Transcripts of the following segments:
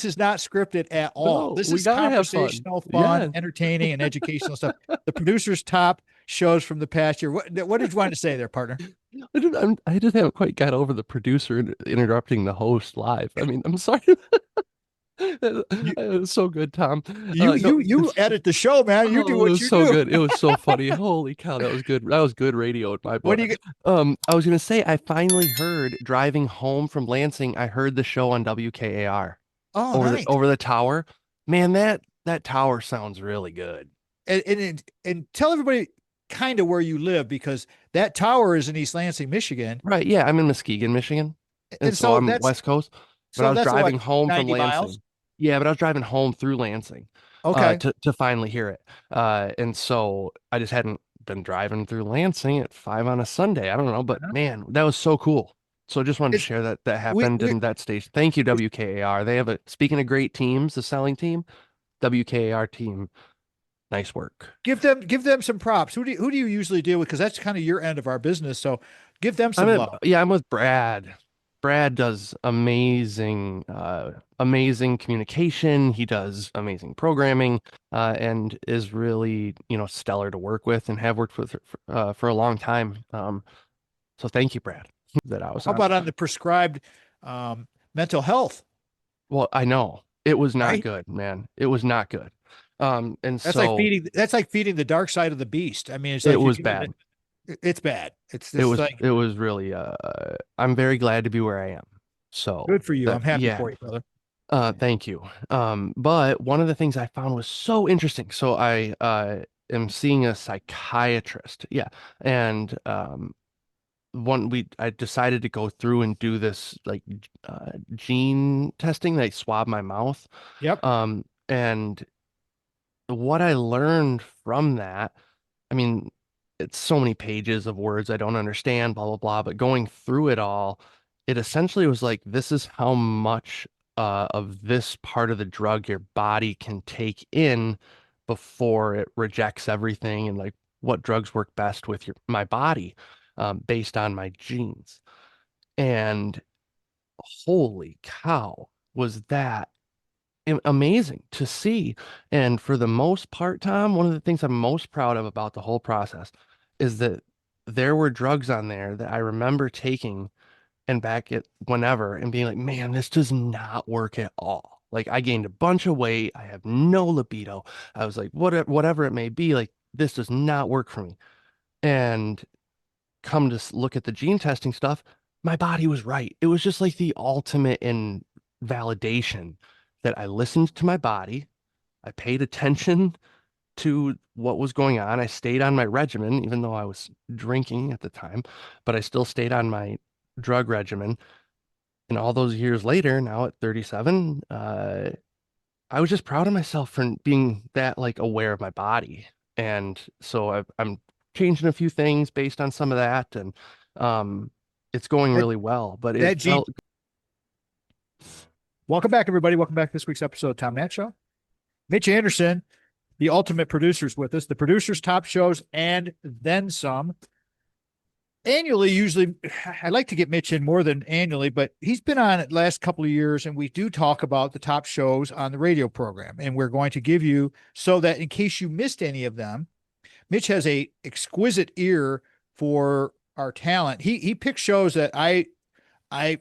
is not scripted at all. No, This we is gotta have fun. conversational, fun, Yeah. entertaining, and educational stuff. The producer's top shows from the past year. What did you want to say there, partner? I just haven't quite got over the producer interrupting the host live. I mean, I'm sorry. You It was so good, Tom. you No, you you edit the show, man. You do oh, it what was you so do. good. It was so funny. Holy cow, that was good. That was good radio in my What do book. you get? I was gonna say I finally heard driving home from Lansing, I heard the show on WKAR Oh, nice. over the tower. Man, that tower sounds really good. And tell everybody kind of where you live because that tower is in East Lansing, Michigan. Right, yeah, I'm in Muskegon, Michigan. And And so so I'm that's West Coast, but I so was that's what driving home from 90 miles. Lansing. Yeah, but I was driving home through Lansing Okay. to finally hear it. And so I just hadn't been driving through Lansing at 5 on a Sunday. I don't know, but man, that was so cool. So just wanted to It's share that that we happened we in that station. Thank you, WKAR. They have a speaking of great teams, the selling team, WKAR team. Nice work. give them some props. Who do you usually deal with? Because that's kind of your end of our business. So give them some love. I'm with Brad. Brad does amazing communication. He does amazing programming, and is really, stellar to work with and have worked with for a long time. So thank you, Brad, that I was How on. about on the prescribed mental health? Well, I know it was not Right. good, man. It was not good. And That's like so feeding the dark side of the beast. I mean, it's it like you're was giving bad. it's bad. It's just like It was really, I'm very glad to be where I am. good So for you. that, I'm happy yeah. for you, brother. Thank you. But one of the things I found was so interesting. So I am seeing a psychiatrist. Yeah. And I decided to go through and do this like gene testing. They swab my mouth. Yep. And what I learned from that, I mean, it's so many pages of words I don't understand, blah blah blah, but going through it all, it essentially was like this is how much of this part of the drug your body can take in before it rejects everything, and like what drugs work best with my body, based on my genes. And holy cow, was that amazing to see. And for the most part, Tom, one of the things I'm most proud of about the whole process is that there were drugs on there that I remember taking and back at whenever and being like, man, this does not work at all. Like I gained a bunch of weight. I have no libido. I was like, whatever it may be, like this does not work for me. And come to look at the gene testing stuff, my body was right. It was just like the ultimate in validation that I listened to my body. I paid attention to what was going on. I stayed on my regimen, even though I was drinking at the time, but I still stayed on my drug regimen. And all those years later, now at 37, I was just proud of myself for being that like aware of my body. And so I'm changing a few things based on some of that, and um, it's going That really well. But it that gene. felt Welcome back, everybody. Welcome back to this week's episode of Tom Nat Show. Mitch Anderson, the ultimate producers with us, the producers top shows and then some. Annually, usually I like to get Mitch in more than annually, but he's been on it last couple of years, and we do talk about the top shows on the radio program. And we're going to give you so that in case you missed any of them, Mitch has a exquisite ear for our talent. He picks shows that I I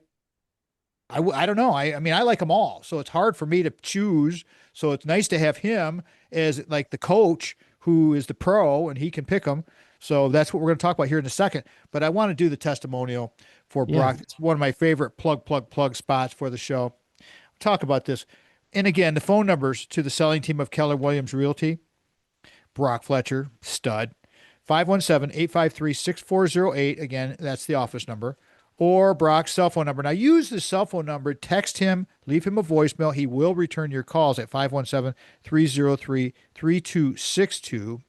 don't know. I mean, I like them all, so it's hard for me to choose. So it's nice to have him as like the coach who is the pro and he can pick them. So that's what we're going to talk about here in a second. But I want to do the testimonial for yeah. Brock. It's one of my favorite plug spots for the show. Talk about this. And again, the phone numbers to the selling team of Keller Williams Realty, Brock Fletcher, stud, 517-853-6408. Again, that's the office number. Or Brock's cell phone number. Now use the cell phone number, text him, leave him a voicemail. He will return your calls at 517-303-3262.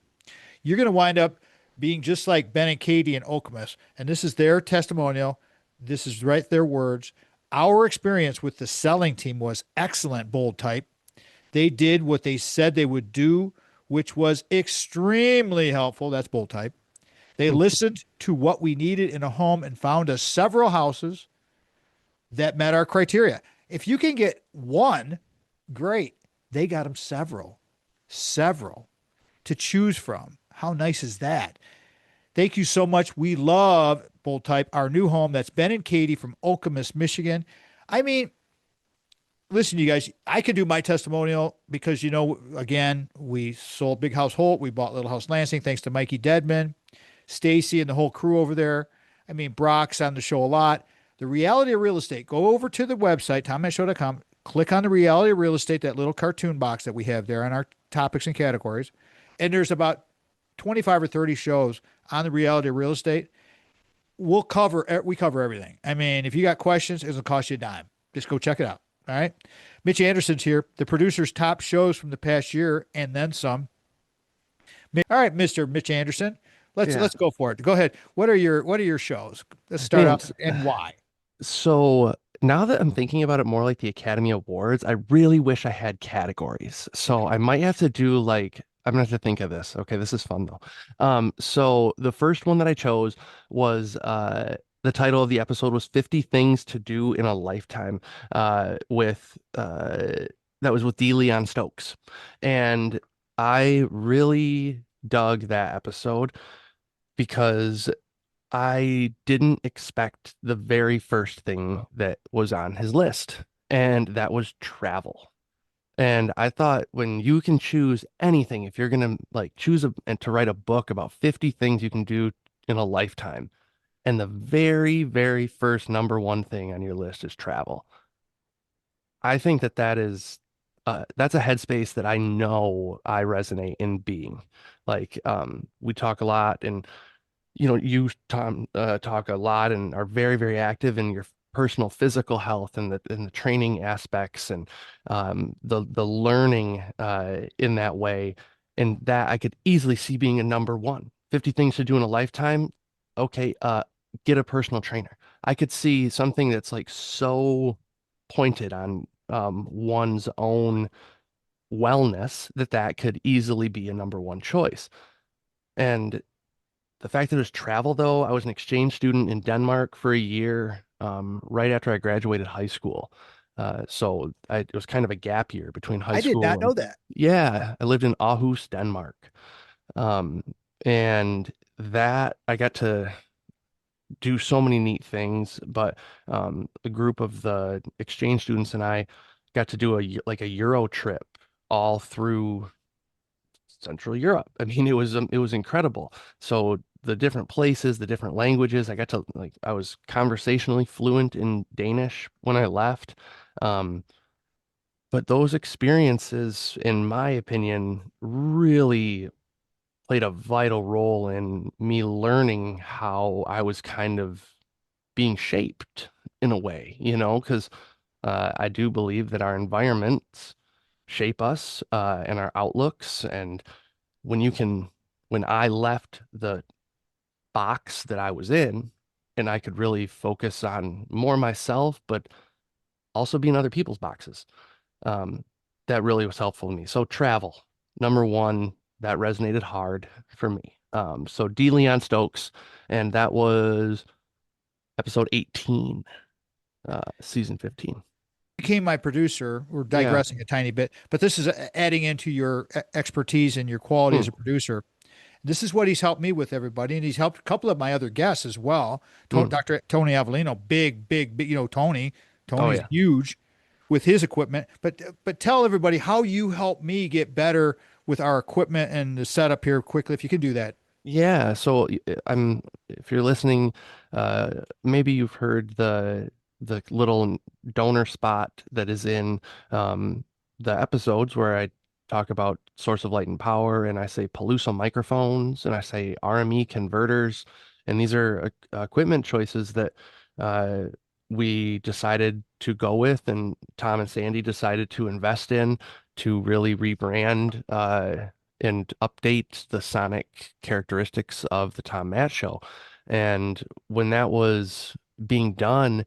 You're going to wind up being just like Ben and Katie in Okemos. And this is their testimonial. This is right their words. Our experience with the selling team was excellent, bold type. They did what they said they would do, which was extremely helpful. That's bold type. They listened to what we needed in a home and found us several houses that met our criteria. If you can get one, Great. They got them several to choose from. How nice is that? Thank you so much. We love Bold Type, our new home. That's Ben and Katie from Okemos, Michigan. I mean, listen, you guys, I could do my testimonial because, again, we sold Big House Holt. We bought Little House Lansing thanks to Mikey Deadman, Stacy, and the whole crew over there. I mean, Brock's on the show a lot. The reality of real estate. Go over to the website, TomMattShow.com. Click on the reality of real estate, that little cartoon box that we have there on our topics and categories. And there's about 25 or 30 shows on the reality of real estate. We cover everything. I mean, if you got questions, it doesn't cost you a dime. Just go check it out. All right. Mitch Anderson's here, the producer's top shows from the past year and then some. All right, Mr. Mitch Anderson. Let's Yeah. let's go for it. Go ahead. What are your shows? Let's start Man, out and why. so now that I'm thinking about it more like the Academy Awards, I really wish I had categories. So I might have to do like I'm gonna have to think of this. Okay, this is fun though. So the first one that I chose was the title of the episode was 50 Things to Do in a Lifetime, with that was with D. Leon Stokes. And I really dug that episode because I didn't expect the very first thing that was on his list, and that was travel. And I thought when you can choose anything, if you're gonna like choose and to write a book about 50 things you can do in a lifetime, and the very, very first number one thing on your list is travel, I think that that's a headspace that I know I resonate in being. Like, we talk a lot, and you, Tom, talk a lot and are very, very active in your personal physical health and the training aspects and the learning in that way. And that I could easily see being a number one. 50 things to do in a lifetime. Okay, get a personal trainer. I could see something that's like so pointed on one's own wellness that could easily be a number one choice. And the fact that it was travel, though, I was an exchange student in Denmark for a year, right after I graduated high school. It was kind of a gap year between high I did school not and know that. yeah, I lived in Aarhus, Denmark. Um, and that I got to do so many neat things, but a group of the exchange students and I got to do like a Euro trip all through Central Europe. I mean, it was incredible. So the different places, the different languages, I got to like I was conversationally fluent in Danish when I left. Um, but those experiences, in my opinion, really played a vital role in me learning how I was kind of being shaped in a way, because I do believe that our environments shape us, and our outlooks. And when you can, when I left the box that I was in and I could really focus on more myself, but also be in other people's boxes, um, that really was helpful to me. So travel, number one, that resonated hard for me. So D. Leon Stokes, and that was episode 18, season 15. Became my producer. We're Yeah. digressing a tiny bit, but this is adding into your expertise and your quality Hmm. as a producer. This is what he's helped me with, everybody, and he's helped a couple of my other guests as well. Hmm. Dr. Tony Avellino, big, Tony. Oh Tony's yeah. huge with his equipment. But tell everybody how you help me get better with our equipment and the setup here quickly, if you can do that. Yeah, so if you're listening, maybe you've heard the little donor spot that is in the episodes where I talk about source of light and power, and I say Paluso microphones, and I say RME converters, and these are equipment choices that uh, we decided to go with, and Tom and Sandy decided to invest in to really rebrand, and update the sonic characteristics of the Tom Matt Show. And when that was being done,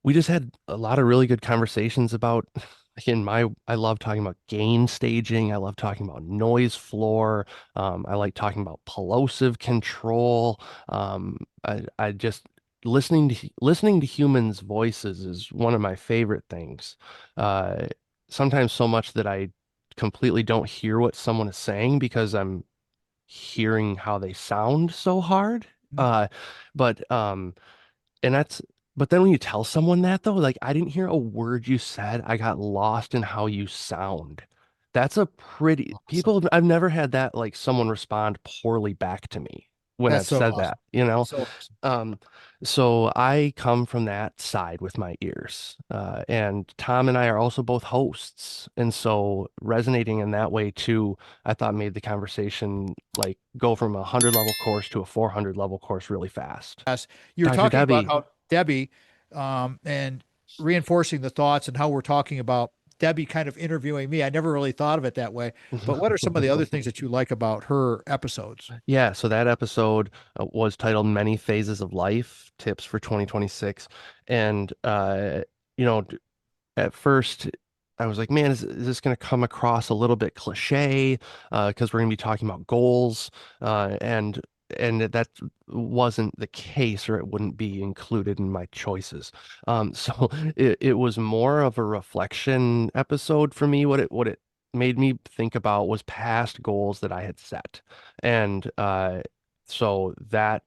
we just had a lot of really good conversations about, again, I love talking about gain staging. I love talking about noise floor. I like talking about plosive control. I just listening to humans' voices is one of my favorite things. sometimes so much that I completely don't hear what someone is saying because I'm hearing how they sound so hard. Uh, but and that's but then when you tell someone that though, like I didn't hear a word you said. I got lost in how you sound. That's a pretty Awesome. people I've never had that like someone respond poorly back to me when That's I've so said awesome. that, you know? So awesome. Um, so I come from that side with my ears. And Tom and I are also both hosts. And so resonating in that way too, I thought made the conversation like go from a 100 level course to a 400 level course really fast. You were Dr. talking about Debbie. how Debbie, and reinforcing the thoughts and how we're talking about Debbie kind of interviewing me. I never really thought of it that way. But what are some of the other things that you like about her episodes? Yeah, so that episode was titled Many Phases of Life, Tips for 2026. And you know, at first I was like, man, is this going to come across a little bit cliche? Because we're going to be talking about goals, and that wasn't the case, or it wouldn't be included in my choices. So it was more of a reflection episode for me. What it made me think about was past goals that I had set, and so that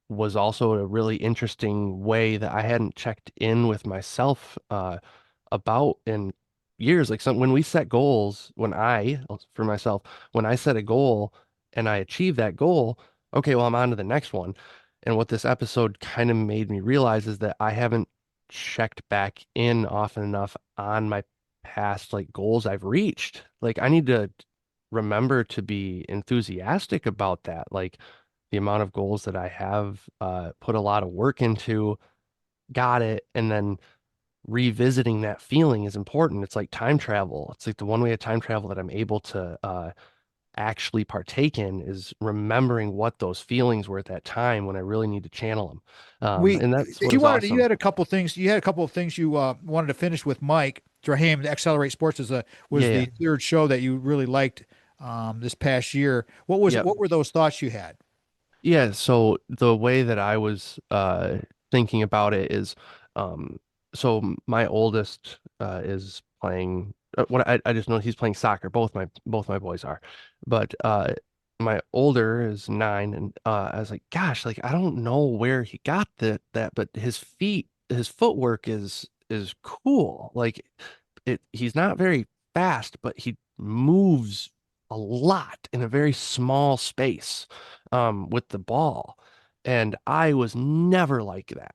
was also a really interesting way that I hadn't checked in with myself about in years. Like when we set goals, for myself, when I set a goal and I achieve that goal, okay, well, I'm on to the next one. And what this episode kind of made me realize is that I haven't checked back in often enough on my past like goals I've reached. Like I need to remember to be enthusiastic about that. Like the amount of goals that I have put a lot of work into, got it, and then revisiting that feeling is important. It's like time travel. It's like the one way of time travel that I'm able to actually partake in is remembering what those feelings were at that time when I really need to channel them. We And that's what you is wanted you awesome. had a couple things you had a couple of things you wanted to finish with Mike Draheim. Accelerate Sports is a Yeah, was yeah. the third show that you really liked this past year. Yep. What were those thoughts you had? Yeah, so the way that I was thinking about it is so my oldest is playing I just know he's playing soccer. Both my boys are. But my older is 9 and I was like, gosh, like I don't know where he got but his footwork is cool. Like he's not very fast, but he moves a lot in a very small space with the ball. And I was never like that.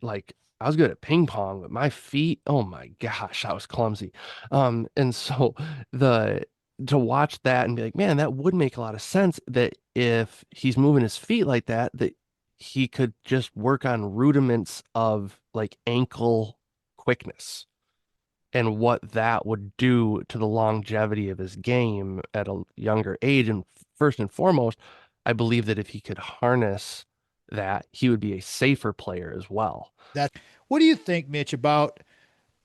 Like I was good at ping pong, but my feet, oh my gosh, I was clumsy. And so the to watch that and be like, man, that would make a lot of sense that if he's moving his feet like that, that he could just work on rudiments of like ankle quickness and what that would do to the longevity of his game at a younger age. And first and foremost, I believe that if he could harness that, he would be a safer player as well. That what do you think, Mitch, about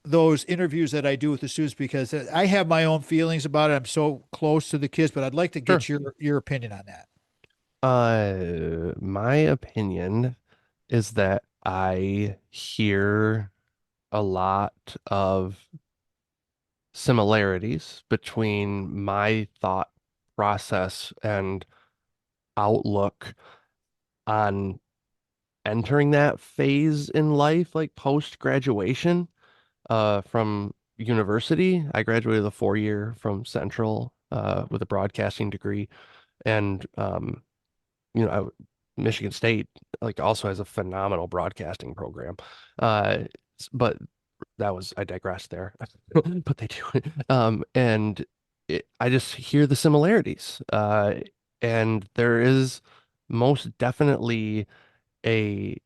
those interviews that I do with the students? Because I have my own feelings about it. I'm so close to the kids, but I'd like to Sure. get your opinion on that. My opinion is that I hear a lot of similarities between my thought process and outlook on entering that phase in life, like post graduation, from university. I graduated a 4 year from Central, with a broadcasting degree, and you know, Michigan State like also has a phenomenal broadcasting program. But I digressed there, but they do. And I just hear the similarities, and there is most definitely a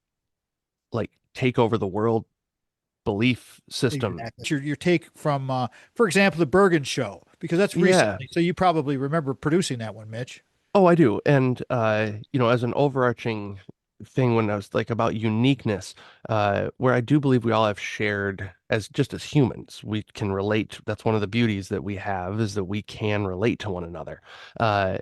like take over the world belief system. Exactly. Your take from, for example, the Bergen show, because that's Yeah. recently. So you probably remember producing that one, Mitch. Oh, I do. And as an overarching thing when I was like about uniqueness, where I do believe we all have shared as humans, we can relate. That's one of the beauties that we have is that we can relate to one another. Uh,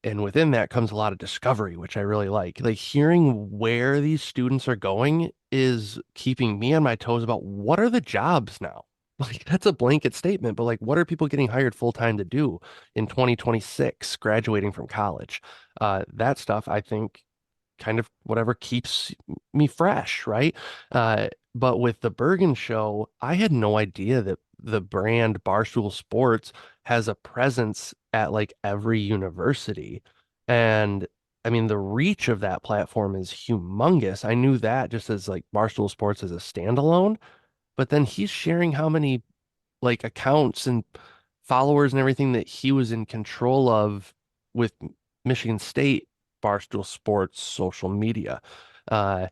and within that comes a lot of discovery, which I really like. Like hearing where these students are going is keeping me on my toes about what are the jobs now? Like that's a blanket statement, but like what are people getting hired full time to do in 2026, graduating from college? That stuff I think kind of whatever keeps me fresh, right? But with the Bergen show, I had no idea that the brand Barstool Sports has a presence at like every university. And I mean, the reach of that platform is humongous. I knew that just as like Barstool Sports as a standalone, but then he's sharing how many like accounts and followers and everything that he was in control of with Michigan State Barstool Sports social media. Uh,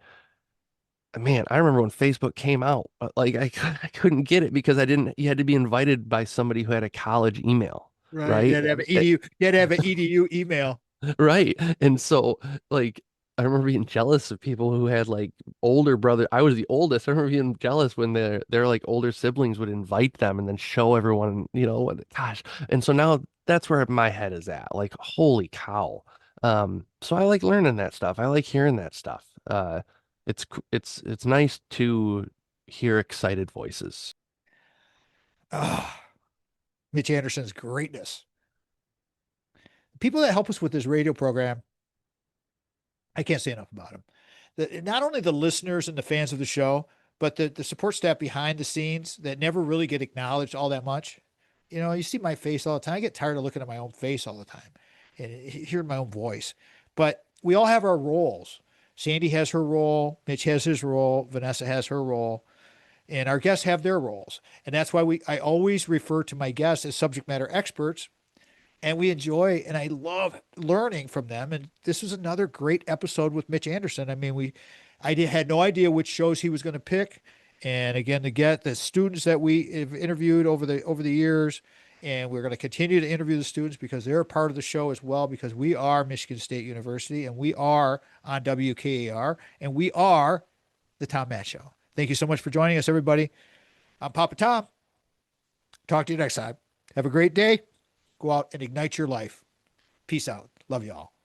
man, I remember when Facebook came out, like I couldn't get it because I didn't, you had to be invited by somebody who had a college email, Right. You right? had to have an EDU, you had to have an EDU email. Right. And so like I remember being jealous of people who had like older brother. I was the oldest. I remember being jealous when their like older siblings would invite them and then show everyone, gosh. And so now that's where my head is at. Like, holy cow. So I like learning that stuff. I like hearing that stuff. It's nice to hear excited voices. Ah, Mitch Anderson's greatness. People that help us with this radio program, I can't say enough about them. Not only the listeners and the fans of the show, but the support staff behind the scenes that never really get acknowledged all that much. You know, you see my face all the time. I get tired of looking at my own face all the time and hearing my own voice. But we all have our roles. Sandy has her role, Mitch has his role, Vanessa has her role, and our guests have their roles. And that's why I always refer to my guests as subject matter experts, and we enjoy and I love learning from them. And this was another great episode with Mitch Anderson. I mean, had no idea which shows he was going to pick, and again, to get the students that we have interviewed over the years, and we're going to continue to interview the students because they're a part of the show as well. Because we are Michigan State University, and we are on WKAR, and we are the Tom Matt Show. Thank you so much for joining us, everybody. I'm Papa Tom. Talk to you next time. Have a great day. Go out and ignite your life. Peace out. Love you all.